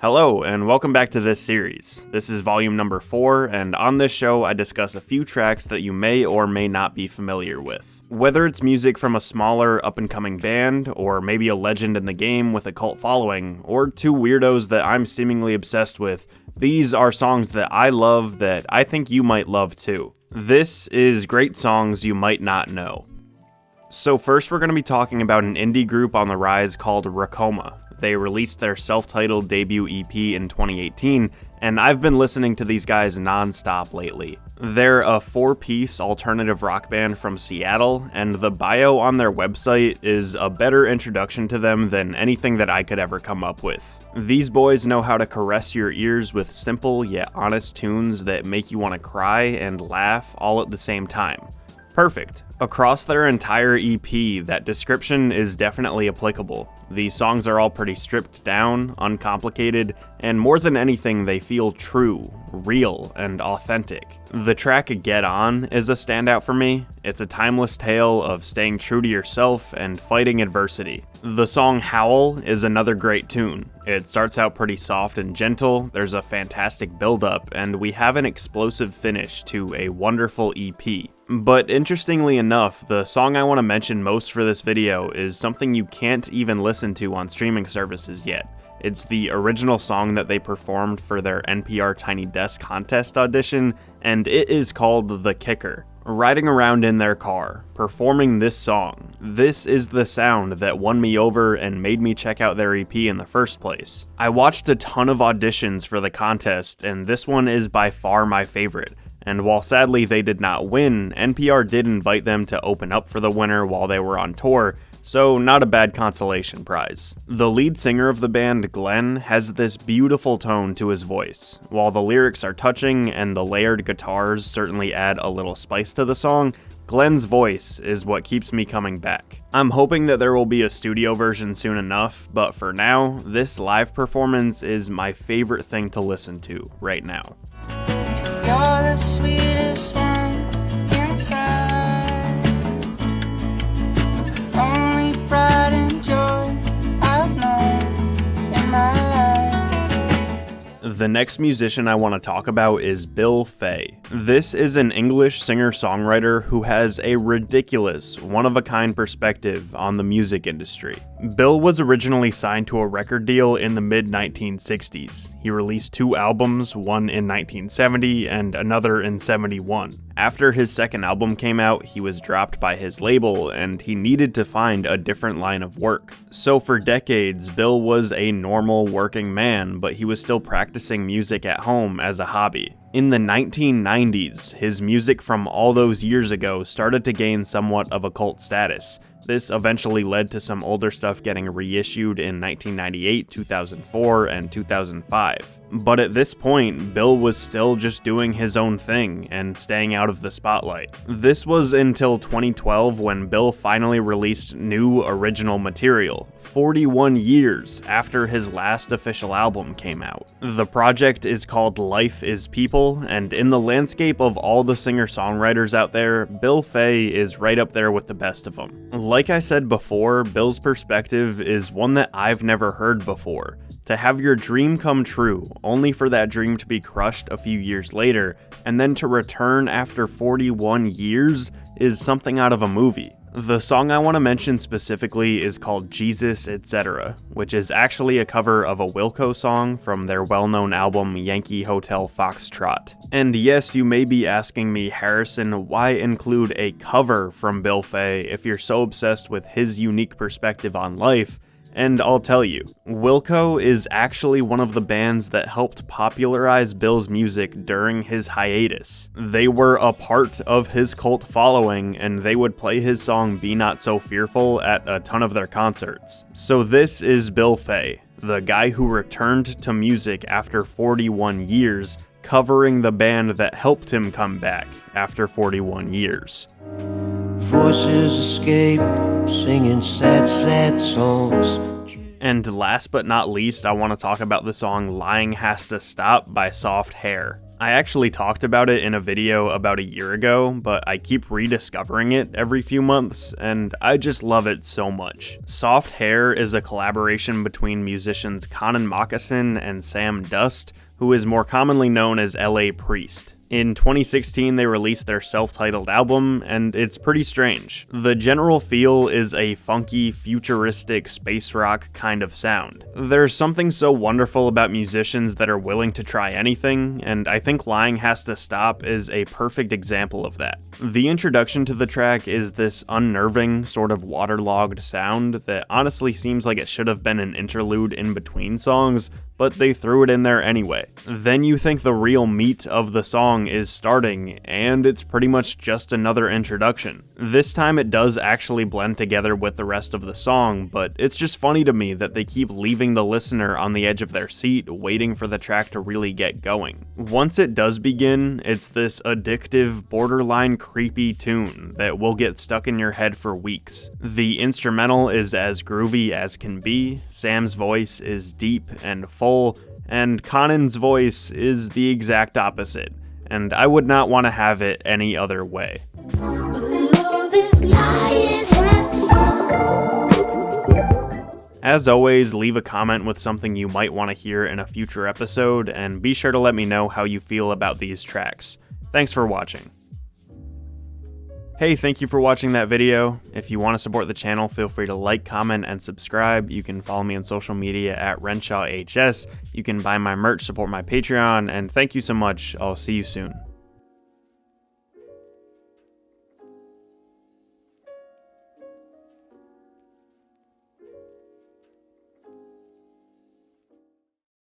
Hello, and welcome back to this series. This is volume number 4, and on this show I discuss a few tracks that you may or may not be familiar with. Whether it's music from a smaller up-and-coming band, or maybe a legend in the game with a cult following, or two weirdos that I'm seemingly obsessed with, these are songs that I love that I think you might love too. This is Great Songs You Might Not Know. So first we're going to be talking about an indie group on the rise called Racoma. They released their self-titled debut EP in 2018, and I've been listening to these guys non-stop lately. They're a 4-piece alternative rock band from Seattle, and the bio on their website is a better introduction to them than anything that I could ever come up with. These boys know how to caress your ears with simple yet honest tunes that make you want to cry and laugh all at the same time. Perfect. Across their entire EP, that description is definitely applicable. The songs are all pretty stripped down, uncomplicated, and more than anything, they feel true, real, and authentic. The track Get On is a standout for me. It's a timeless tale of staying true to yourself and fighting adversity. The song Howl is another great tune. It starts out pretty soft and gentle, there's a fantastic build-up, and we have an explosive finish to a wonderful EP. But interestingly enough, the song I want to mention most for this video is something you can't even listen to on streaming services yet. It's the original song that they performed for their NPR Tiny Desk contest audition, and it is called The Kicker. Riding around in their car, performing this song, this is the sound that won me over and made me check out their EP in the first place. I watched a ton of auditions for the contest, and this one is by far my favorite. And while sadly they did not win, NPR did invite them to open up for the winner while they were on tour, so not a bad consolation prize. The lead singer of the band, Glenn, has this beautiful tone to his voice. While the lyrics are touching and the layered guitars certainly add a little spice to the song, Glenn's voice is what keeps me coming back. I'm hoping that there will be a studio version soon enough, but for now, this live performance is my favorite thing to listen to right now. You're the sweetest one inside. Only pride and joy I've known in my life. The next musician I want to talk about is Bill Fay. This is an English singer-songwriter who has a ridiculous, one-of-a-kind perspective on the music industry. Bill was originally signed to a record deal in the mid-1960s. He released 2 albums, one in 1970 and another in 71. After his second album came out, he was dropped by his label and he needed to find a different line of work. So for decades, Bill was a normal working man, but he was still practicing music at home as a hobby. In the 1990s, his music from all those years ago started to gain somewhat of a cult status. This eventually led to some older stuff getting reissued in 1998, 2004, and 2005. But at this point, Bill was still just doing his own thing and staying out of the spotlight. This was until 2012 when Bill finally released new original material, 41 years after his last official album came out. The project is called Life is People, and in the landscape of all the singer-songwriters out there, Bill Fay is right up there with the best of them. Like I said before, Bill's perspective is one that I've never heard before. To have your dream come true, only for that dream to be crushed a few years later, and then to return after 41 years is something out of a movie. The song I want to mention specifically is called Jesus Etc., which is actually a cover of a Wilco song from their well-known album Yankee Hotel Foxtrot. And yes, you may be asking me, Harrison, why include a cover from Bill Fay if you're so obsessed with his unique perspective on life? And I'll tell you, Wilco is actually one of the bands that helped popularize Bill's music during his hiatus. They were a part of his cult following, and they would play his song Be Not So Fearful at a ton of their concerts. So this is Bill Fay, the guy who returned to music after 41 years, covering the band that helped him come back after 41 years. Voices escape, singing sad, sad songs. And last but not least, I want to talk about the song Lying Has to Stop by Soft Hair. I actually talked about it in a video about a year ago, but I keep rediscovering it every few months, and I just love it so much. Soft Hair is a collaboration between musicians Conan Moccasin and Sam Dust, who is more commonly known as LA Priest. In 2016, they released their self-titled album, and it's pretty strange. The general feel is a funky, futuristic space rock kind of sound. There's something so wonderful about musicians that are willing to try anything, and I think Lying Has to Stop is a perfect example of that. The introduction to the track is this unnerving, sort of waterlogged sound that honestly seems like it should have been an interlude in between songs, but they threw it in there anyway. Then you think the real meat of the song is starting, and it's pretty much just another introduction. This time it does actually blend together with the rest of the song, but it's just funny to me that they keep leaving the listener on the edge of their seat, waiting for the track to really get going. Once it does begin, it's this addictive, borderline creepy tune that will get stuck in your head for weeks. The instrumental is as groovy as can be, Sam's voice is deep and full, and Conan's voice is the exact opposite, and I would not want to have it any other way. As always, leave a comment with something you might want to hear in a future episode, and be sure to let me know how you feel about these tracks. Thanks for watching. Hey, thank you for watching that video. If you want to support the channel, feel free to like, comment, and subscribe. You can follow me on social media at RenshawHS. You can buy my merch, support my Patreon, and thank you so much. I'll see you soon.